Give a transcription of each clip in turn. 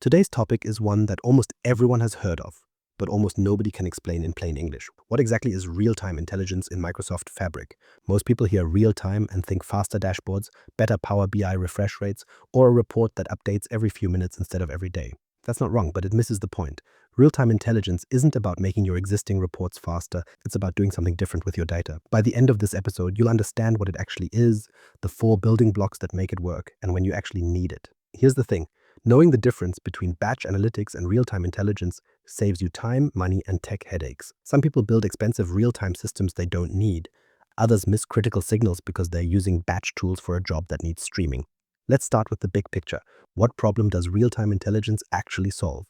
Today's topic is one that almost everyone has heard of, but almost nobody can explain in plain English. What exactly is real-time intelligence in Microsoft Fabric? Most people hear real-time and think faster dashboards, better Power BI refresh rates, or a report that updates every few minutes instead of every day. That's not wrong, but it misses the point. Real-time intelligence isn't about making your existing reports faster, it's about doing something different with your data. By the end of this episode, you'll understand what it actually is, the 4 building blocks that make it work, and when you actually need it. Here's the thing. Knowing the difference between batch analytics and real-time intelligence saves you time, money, and tech headaches. Some people build expensive real-time systems they don't need. Others miss critical signals because they're using batch tools for a job that needs streaming. Let's start with the big picture. What problem does real-time intelligence actually solve?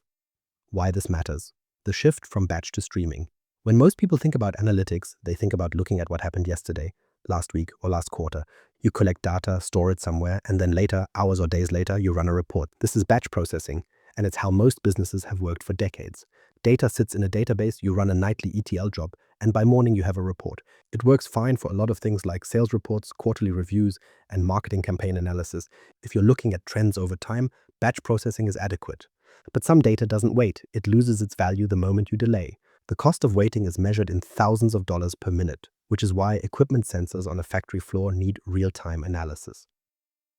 Why this matters. The shift from batch to streaming. When most people think about analytics, they think about looking at what happened yesterday, last week, or last quarter. You collect data, store it somewhere, and then later, hours or days later, you run a report. This is batch processing, and it's how most businesses have worked for decades. Data sits in a database, you run a nightly ETL job, and by morning you have a report. It works fine for a lot of things like sales reports, quarterly reviews, and marketing campaign analysis. If you're looking at trends over time, batch processing is adequate. But some data doesn't wait. It loses its value the moment you delay. The cost of waiting is measured in thousands of dollars per minute, which is why equipment sensors on a factory floor need real-time analysis.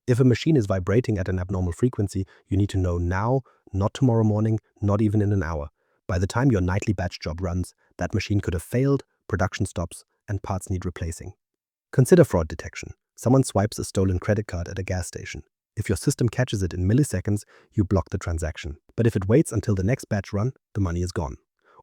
If a machine is vibrating at an abnormal frequency, you need to know now, not tomorrow morning, not even in an hour. By the time your nightly batch job runs, that machine could have failed, production stops, and parts need replacing. Consider fraud detection. Someone swipes a stolen credit card at a gas station. If your system catches it in milliseconds, you block the transaction. But if it waits until the next batch run, the money is gone.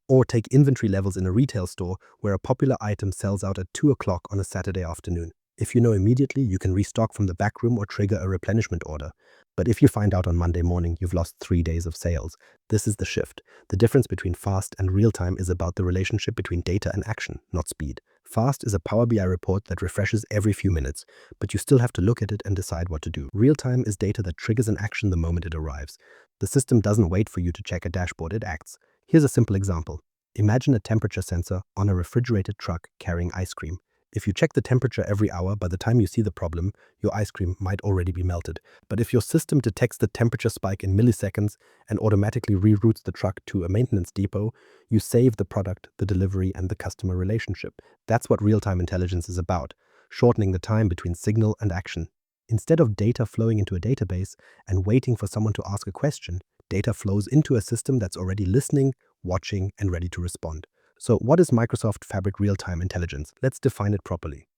Or take inventory levels in a retail store where a popular item sells out at 2 o'clock on a Saturday afternoon. If you know immediately, you can restock from the back room or trigger a replenishment order. But if you find out on Monday morning, you've lost 3 days of sales. This is the shift. The difference between fast and real-time is about the relationship between data and action, not speed. Fast is a Power BI report that refreshes every few minutes, but you still have to look at it and decide what to do. Real-time is data that triggers an action the moment it arrives. The system doesn't wait for you to check a dashboard, it acts. Here's a simple example. Imagine a temperature sensor on a refrigerated truck carrying ice cream. If you check the temperature every hour, by the time you see the problem, your ice cream might already be melted. But if your system detects the temperature spike in milliseconds and automatically reroutes the truck to a maintenance depot, you save the product, the delivery, and the customer relationship. That's what real-time intelligence is about, shortening the time between signal and action. Instead of data flowing into a database and waiting for someone to ask a question, data flows into a system that's already listening, watching, and ready to respond. So what is Microsoft Fabric Real-Time Intelligence? Let's define it properly.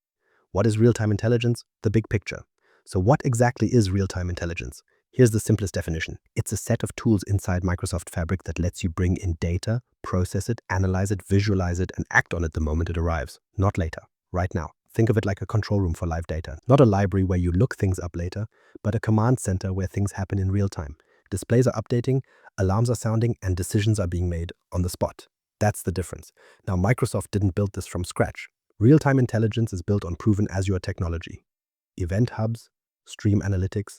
What is real-time intelligence? The big picture. So what exactly is real-time intelligence? Here's the simplest definition. It's a set of tools inside Microsoft Fabric that lets you bring in data, process it, analyze it, visualize it, and act on it the moment it arrives. Not later, right now. Think of it like a control room for live data. Not a library where you look things up later, but a command center where things happen in real time. Displays are updating, alarms are sounding, and decisions are being made on the spot. That's the difference. Now, Microsoft didn't build this from scratch. Real-time intelligence is built on proven Azure technology. Event hubs, Stream Analytics,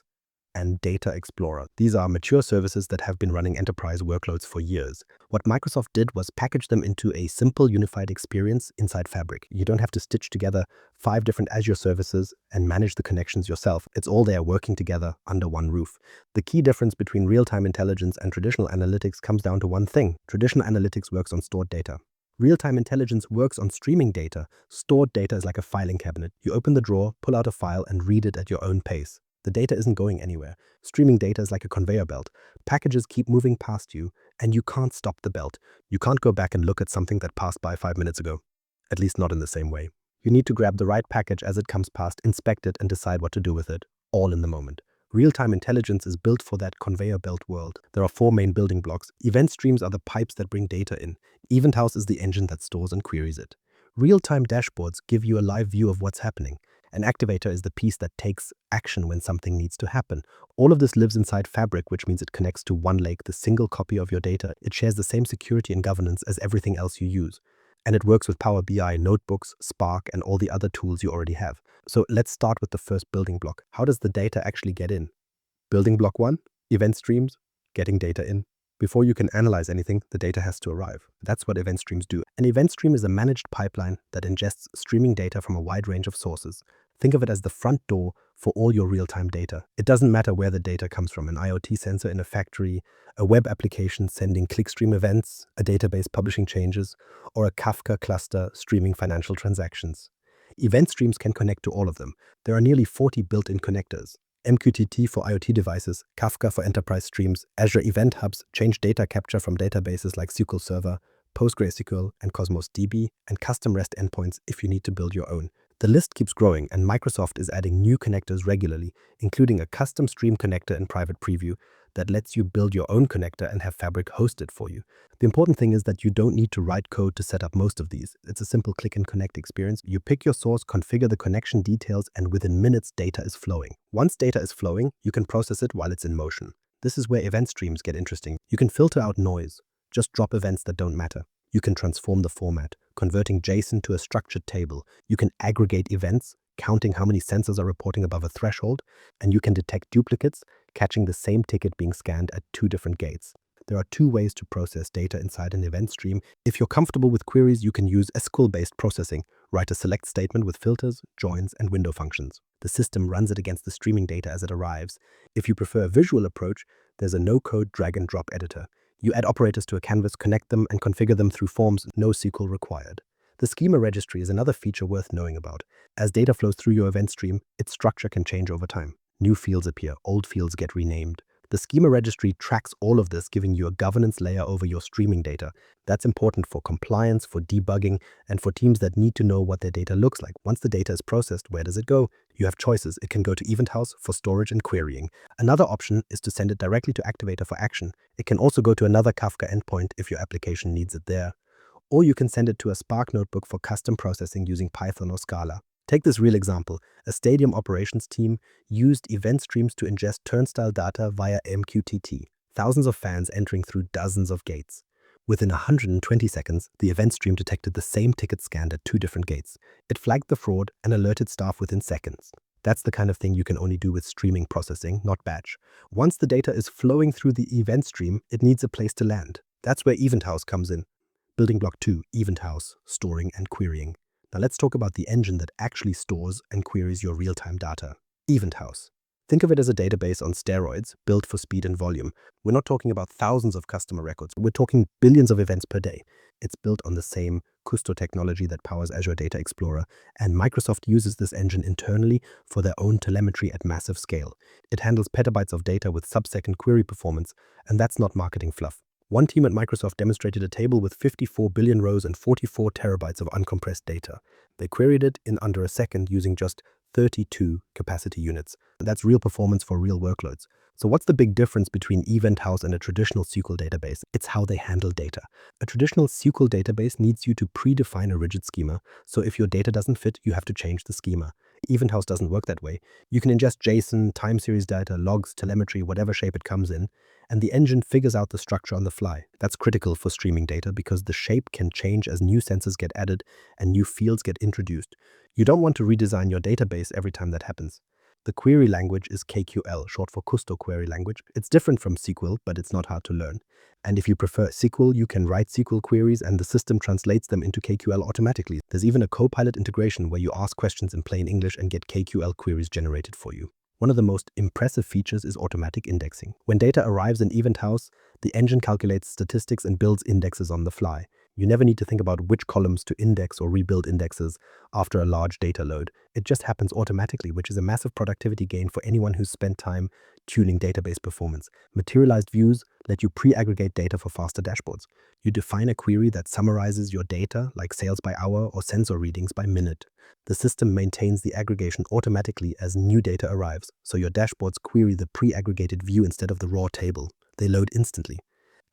and Data Explorer. These are mature services that have been running enterprise workloads for years. What Microsoft did was package them into a simple unified experience inside Fabric. You don't have to stitch together 5 different Azure services and manage the connections yourself. It's all there working together under one roof. The key difference between real-time intelligence and traditional analytics comes down to one thing. Traditional analytics works on stored data. Real-time intelligence works on streaming data. Stored data is like a filing cabinet. You open the drawer, pull out a file, and read it at your own pace. The data isn't going anywhere. Streaming data is like a conveyor belt. Packages keep moving past you, and you can't stop the belt. You can't go back and look at something that passed by 5 minutes ago. At least not in the same way. You need to grab the right package as it comes past, inspect it, and decide what to do with it, all in the moment. Real-time intelligence is built for that conveyor belt world. There are 4 main building blocks. Event streams are the pipes that bring data in. Event house is the engine that stores and queries it. Real-time dashboards give you a live view of what's happening. An activator is the piece that takes action when something needs to happen. All of this lives inside Fabric, which means it connects to OneLake, the single copy of your data. It shares the same security and governance as everything else you use. And it works with Power BI, Notebooks, Spark, and all the other tools you already have. So let's start with the first building block. How does the data actually get in? Building block 1, event streams, getting data in. Before you can analyze anything, the data has to arrive. That's what event streams do. An event stream is a managed pipeline that ingests streaming data from a wide range of sources. Think of it as the front door for all your real-time data. It doesn't matter where the data comes from, an IoT sensor in a factory, a web application sending clickstream events, a database publishing changes, or a Kafka cluster streaming financial transactions. Event streams can connect to all of them. There are nearly 40 built-in connectors. MQTT for IoT devices, Kafka for enterprise streams, Azure Event Hubs change data capture from databases like SQL Server, PostgreSQL, and Cosmos DB, and custom REST endpoints if you need to build your own. The list keeps growing, and Microsoft is adding new connectors regularly, including a custom Stream connector in private preview that lets you build your own connector and have Fabric hosted for you. The important thing is that you don't need to write code to set up most of these. It's a simple click and connect experience. You pick your source, configure the connection details, and within minutes, data is flowing. Once data is flowing, you can process it while it's in motion. This is where event streams get interesting. You can filter out noise. Just drop events that don't matter. You can transform the format, converting JSON to a structured table. You can aggregate events, counting how many sensors are reporting above a threshold, and you can detect duplicates, catching the same ticket being scanned at 2 different gates. There are 2 ways to process data inside an event stream. If you're comfortable with queries, you can use SQL-based processing. Write a select statement with filters, joins, and window functions. The system runs it against the streaming data as it arrives. If you prefer a visual approach, there's a no-code drag-and-drop editor. You add operators to a canvas, connect them, and configure them through forms, no SQL required. The schema registry is another feature worth knowing about. As data flows through your event stream, its structure can change over time. New fields appear, old fields get renamed. The schema registry tracks all of this, giving you a governance layer over your streaming data. That's important for compliance, for debugging, and for teams that need to know what their data looks like. Once the data is processed, where does it go? You have choices. It can go to EventHouse for storage and querying. Another option is to send it directly to Activator for action. It can also go to another Kafka endpoint if your application needs it there. Or you can send it to a Spark notebook for custom processing using Python or Scala. Take this real example. A stadium operations team used event streams to ingest turnstile data via MQTT, thousands of fans entering through dozens of gates. Within 120 seconds, the event stream detected the same ticket scanned at 2 different gates. It flagged the fraud and alerted staff within seconds. That's the kind of thing you can only do with streaming processing, not batch. Once the data is flowing through the event stream, it needs a place to land. That's where EventHouse comes in. Building block 2, EventHouse, storing and querying. Now let's talk about the engine that actually stores and queries your real-time data. EventHouse. Think of it as a database on steroids, built for speed and volume. We're not talking about thousands of customer records. We're talking billions of events per day. It's built on the same Kusto technology that powers Azure Data Explorer, and Microsoft uses this engine internally for their own telemetry at massive scale. It handles petabytes of data with sub-second query performance, and that's not marketing fluff. One team at Microsoft demonstrated a table with 54 billion rows and 44 terabytes of uncompressed data. They queried it in under a second using just 32 capacity units. That's real performance for real workloads. So what's the big difference between EventHouse and a traditional SQL database? It's how they handle data. A traditional SQL database needs you to predefine a rigid schema, so if your data doesn't fit, you have to change the schema. EventHouse doesn't work that way. You can ingest JSON, time series data, logs, telemetry, whatever shape it comes in, and the engine figures out the structure on the fly. That's critical for streaming data because the shape can change as new sensors get added and new fields get introduced. You don't want to redesign your database every time that happens. The query language is KQL, short for Kusto Query Language. It's different from SQL, but it's not hard to learn. And if you prefer SQL, you can write SQL queries and the system translates them into KQL automatically. There's even a Copilot integration where you ask questions in plain English and get KQL queries generated for you. One of the most impressive features is automatic indexing. When data arrives in EventHouse, the engine calculates statistics and builds indexes on the fly. You never need to think about which columns to index or rebuild indexes after a large data load. It just happens automatically, which is a massive productivity gain for anyone who's spent time tuning database performance. Materialized views let you pre-aggregate data for faster dashboards. You define a query that summarizes your data, like sales by hour or sensor readings by minute. The system maintains the aggregation automatically as new data arrives, so your dashboards query the pre-aggregated view instead of the raw table. They load instantly,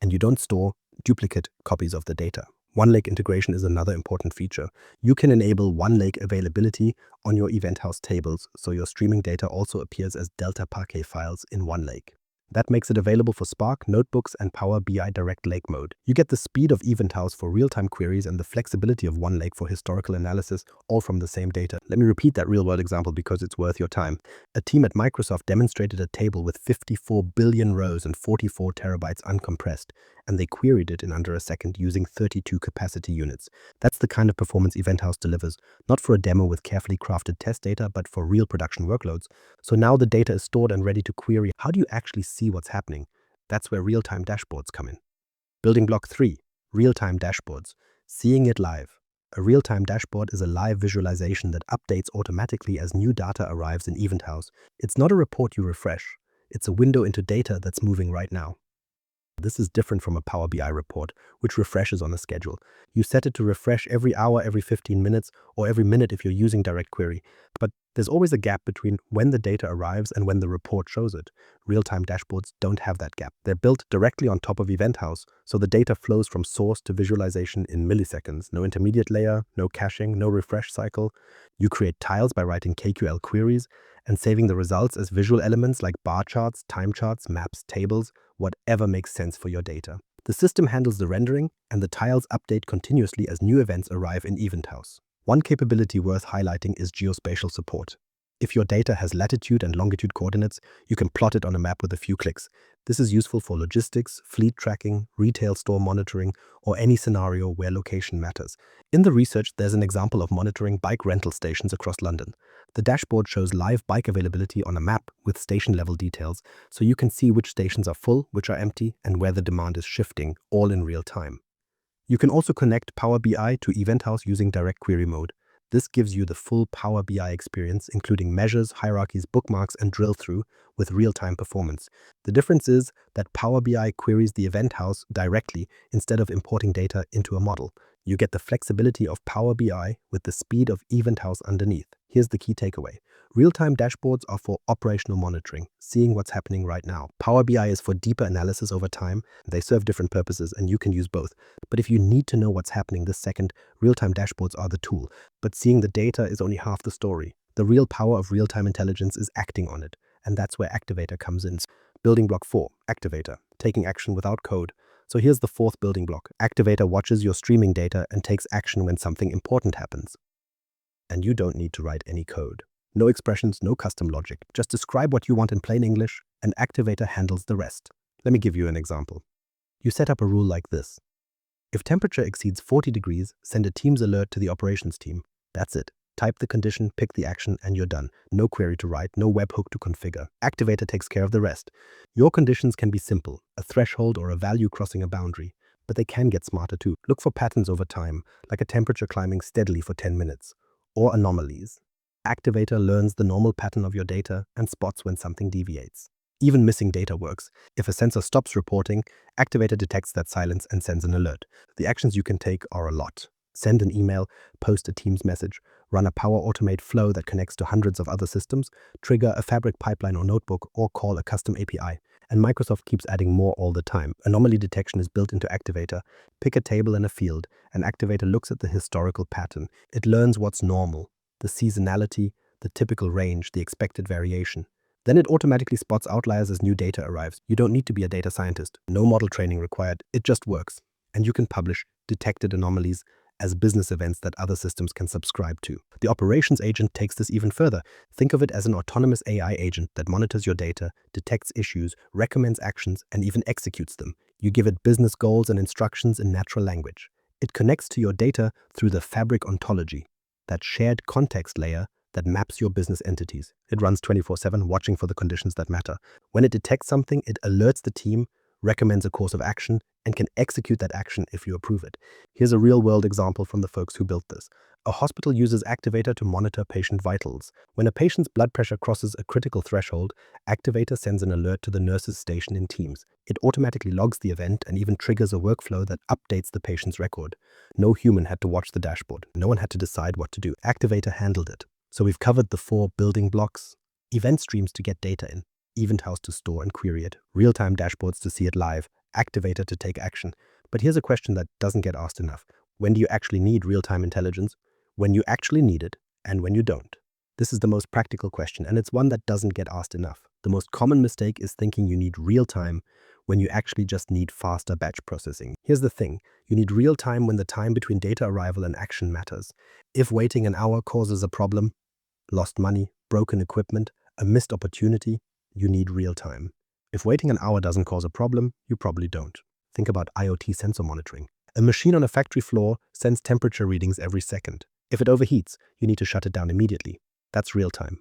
and you don't store duplicate copies of the data. OneLake integration is another important feature. You can enable OneLake availability on your EventHouse tables, so your streaming data also appears as Delta Parquet files in OneLake. That makes it available for Spark, Notebooks, and Power BI Direct Lake mode. You get the speed of EventHouse for real-time queries and the flexibility of OneLake for historical analysis, all from the same data. Let me repeat that real-world example because it's worth your time. A team at Microsoft demonstrated a table with 54 billion rows and 44 terabytes uncompressed, and they queried it in under a second using 32 capacity units. That's the kind of performance EventHouse delivers, not for a demo with carefully crafted test data, but for real production workloads. So now the data is stored and ready to query. How do you actually see what's happening? That's where real-time dashboards come in. Building block 3, real-time dashboards. Seeing it live. A real-time dashboard is a live visualization that updates automatically as new data arrives in EventHouse. It's not a report you refresh. It's a window into data that's moving right now. This is different from a Power BI report, which refreshes on a schedule. You set it to refresh every hour, every 15 minutes, or every minute if you're using direct query. But there's always a gap between when the data arrives and when the report shows it. Real-time dashboards don't have that gap. They're built directly on top of EventHouse, so the data flows from source to visualization in milliseconds. No intermediate layer, no caching, no refresh cycle. You create tiles by writing KQL queries and saving the results as visual elements like bar charts, time charts, maps, tables, whatever makes sense for your data. The system handles the rendering, and the tiles update continuously as new events arrive in EventHouse. One capability worth highlighting is geospatial support. If your data has latitude and longitude coordinates, you can plot it on a map with a few clicks. This is useful for logistics, fleet tracking, retail store monitoring, or any scenario where location matters. In the research, there's an example of monitoring bike rental stations across London. The dashboard shows live bike availability on a map with station-level details, so you can see which stations are full, which are empty, and where the demand is shifting, all in real time. You can also connect Power BI to EventHouse using direct query mode. This gives you the full Power BI experience, including measures, hierarchies, bookmarks, and drill-through with real-time performance. The difference is that Power BI queries the EventHouse directly instead of importing data into a model. You get the flexibility of Power BI with the speed of EventHouse underneath. Here's the key takeaway. Real-time dashboards are for operational monitoring, seeing what's happening right now. Power BI is for deeper analysis over time. They serve different purposes, and you can use both. But if you need to know what's happening this second, real-time dashboards are the tool. But seeing the data is only half the story. The real power of real-time intelligence is acting on it, and that's where Activator comes in. Building block 4, Activator, taking action without code. So here's the fourth building block. Activator watches your streaming data and takes action when something important happens. And you don't need to write any code. No expressions, no custom logic. Just describe what you want in plain English, and Activator handles the rest. Let me give you an example. You set up a rule like this. If temperature exceeds 40 degrees, send a Teams alert to the operations team. That's it. Type the condition, pick the action, and you're done. No query to write, no webhook to configure. Activator takes care of the rest. Your conditions can be simple, a threshold or a value crossing a boundary, but they can get smarter too. Look for patterns over time, like a temperature climbing steadily for 10 minutes, or anomalies. Activator learns the normal pattern of your data and spots when something deviates. Even missing data works. If a sensor stops reporting, Activator detects that silence and sends an alert. The actions you can take are a lot. Send an email, post a Teams message, run a Power Automate flow that connects to hundreds of other systems, trigger a Fabric pipeline or notebook, or call a custom API. And Microsoft keeps adding more all the time. Anomaly detection is built into Activator. Pick a table and a field, and Activator looks at the historical pattern. It learns what's normal, the seasonality, the typical range, the expected variation. Then it automatically spots outliers as new data arrives. You don't need to be a data scientist. No model training required. It just works. And you can publish detected anomalies as business events that other systems can subscribe to. The operations agent takes this even further. Think of it as an autonomous AI agent that monitors your data, detects issues, recommends actions, and even executes them. You give it business goals and instructions in natural language. It connects to your data through the Fabric ontology, that shared context layer that maps your business entities. It runs 24/7, watching for the conditions that matter. When it detects something, it alerts the team, recommends a course of action, and can execute that action if you approve it. Here's a real-world example from the folks who built this. A hospital uses Activator to monitor patient vitals. When a patient's blood pressure crosses a critical threshold, Activator sends an alert to the nurse's station in Teams. It automatically logs the event and even triggers a workflow that updates the patient's record. No human had to watch the dashboard. No one had to decide what to do. Activator handled it. So we've covered the 4 building blocks: event streams to get data in, EventHouse to store and query it, real-time dashboards to see it live, Activator to take action. But here's a question that doesn't get asked enough. When do you actually need real-time intelligence? When you actually need it, and when you don't? This is the most practical question, and it's one that doesn't get asked enough. The most common mistake is thinking you need real-time when you actually just need faster batch processing. Here's the thing. You need real-time when the time between data arrival and action matters. If waiting an hour causes a problem, lost money, broken equipment, a missed opportunity, you need real-time. If waiting an hour doesn't cause a problem, you probably don't. Think about IoT sensor monitoring. A machine on a factory floor sends temperature readings every second. If it overheats, you need to shut it down immediately. That's real time.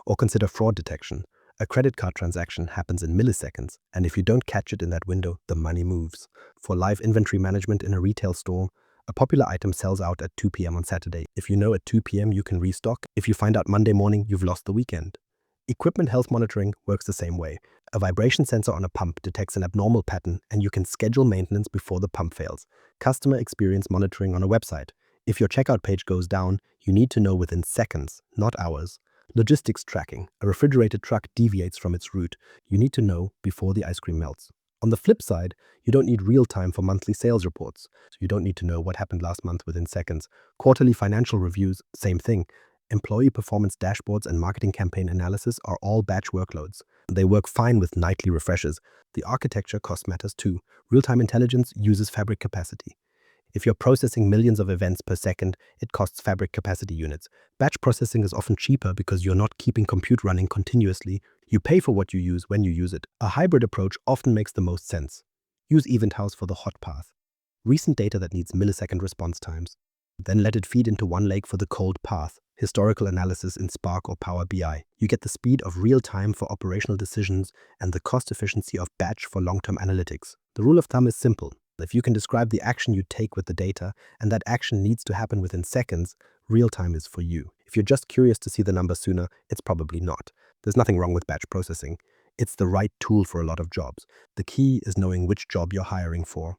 Or consider fraud detection. A credit card transaction happens in milliseconds, and if you don't catch it in that window, the money moves. For live inventory management in a retail store, a popular item sells out at 2 p.m. on Saturday. If you know at 2 p.m. you can restock, if you find out Monday morning, you've lost the weekend. Equipment health monitoring works the same way. A vibration sensor on a pump detects an abnormal pattern, and you can schedule maintenance before the pump fails. Customer experience monitoring on a website. If your checkout page goes down, you need to know within seconds, not hours. Logistics tracking. A refrigerated truck deviates from its route. You need to know before the ice cream melts. On the flip side, you don't need real time for monthly sales reports. So you don't need to know what happened last month within seconds. Quarterly financial reviews, same thing. Employee performance dashboards and marketing campaign analysis are all batch workloads. They work fine with nightly refreshes. The architecture cost matters too. Real-time intelligence uses fabric capacity. If you're processing millions of events per second, it costs fabric capacity units. Batch processing is often cheaper because you're not keeping compute running continuously. You pay for what you use when you use it. A hybrid approach often makes the most sense. Use EventHouse for the hot path. Recent data that needs millisecond response times. Then let it feed into OneLake for the cold path. Historical analysis in Spark or Power BI. You get the speed of real time for operational decisions and the cost efficiency of batch for long-term analytics. The rule of thumb is simple. If you can describe the action you take with the data, and that action needs to happen within seconds, real-time is for you. If you're just curious to see the number sooner, it's probably not. There's nothing wrong with batch processing. It's the right tool for a lot of jobs. The key is knowing which job you're hiring for,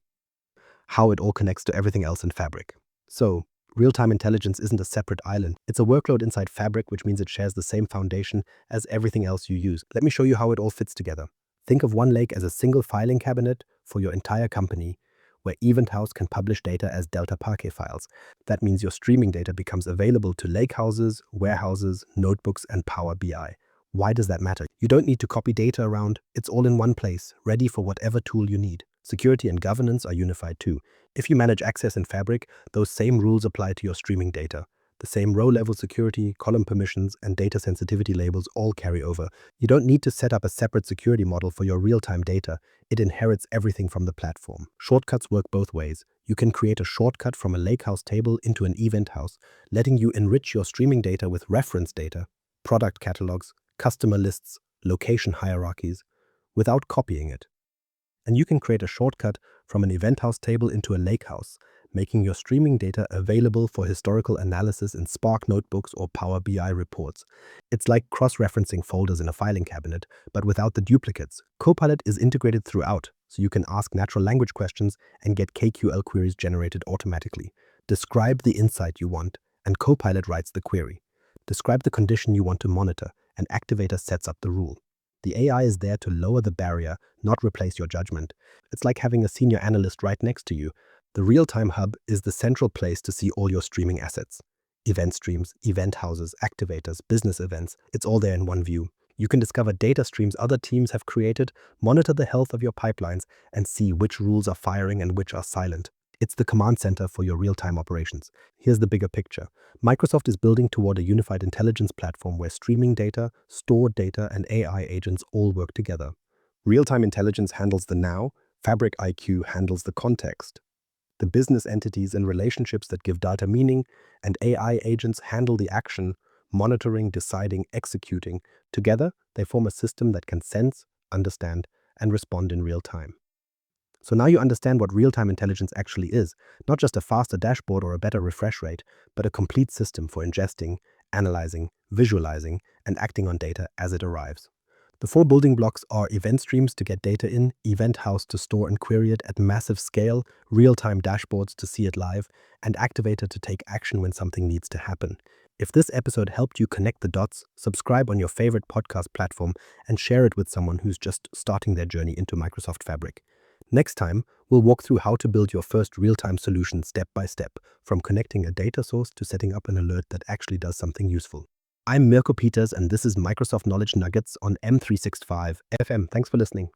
how it all connects to everything else in Fabric. So, real-time intelligence isn't a separate island. It's a workload inside Fabric, which means it shares the same foundation as everything else you use. Let me show you how it all fits together. Think of OneLake as a single filing cabinet for your entire company, where EventHouse can publish data as Delta Parquet files. That means your streaming data becomes available to lakehouses, warehouses, notebooks, and Power BI. Why does that matter? You don't need to copy data around. It's all in one place, ready for whatever tool you need. Security and governance are unified too. If you manage access in Fabric, those same rules apply to your streaming data. The same row-level security, column permissions, and data sensitivity labels all carry over. You don't need to set up a separate security model for your real-time data. It inherits everything from the platform. Shortcuts work both ways. You can create a shortcut from a lakehouse table into an EventHouse, letting you enrich your streaming data with reference data, product catalogs, customer lists, location hierarchies, without copying it. And you can create a shortcut from an EventHouse table into a lakehouse, making your streaming data available for historical analysis in Spark notebooks or Power BI reports. It's like cross-referencing folders in a filing cabinet, but without the duplicates. Copilot is integrated throughout, so you can ask natural language questions and get KQL queries generated automatically. Describe the insight you want, and Copilot writes the query. Describe the condition you want to monitor, and Activator sets up the rule. The AI is there to lower the barrier, not replace your judgment. It's like having a senior analyst right next to you. The real-time hub is the central place to see all your streaming assets. Event streams, event houses, activators, business events, it's all there in one view. You can discover data streams other teams have created, monitor the health of your pipelines, and see which rules are firing and which are silent. It's the command center for your real-time operations. Here's the bigger picture. Microsoft is building toward a unified intelligence platform where streaming data, stored data, and AI agents all work together. Real-time intelligence handles the now, Fabric IQ handles the context. The business entities and relationships that give data meaning, and AI agents handle the action, monitoring, deciding, executing. Together, they form a system that can sense, understand, and respond in real time. So now you understand what real-time intelligence actually is, not just a faster dashboard or a better refresh rate, but a complete system for ingesting, analyzing, visualizing, and acting on data as it arrives. The 4 building blocks are event streams to get data in, EventHouse to store and query it at massive scale, real-time dashboards to see it live, and Activator to take action when something needs to happen. If this episode helped you connect the dots, subscribe on your favorite podcast platform and share it with someone who's just starting their journey into Microsoft Fabric. Next time, we'll walk through how to build your first real-time solution step by step, from connecting a data source to setting up an alert that actually does something useful. I'm Mirko Peters, and this is Microsoft Knowledge Nuggets on M365 FM. Thanks for listening.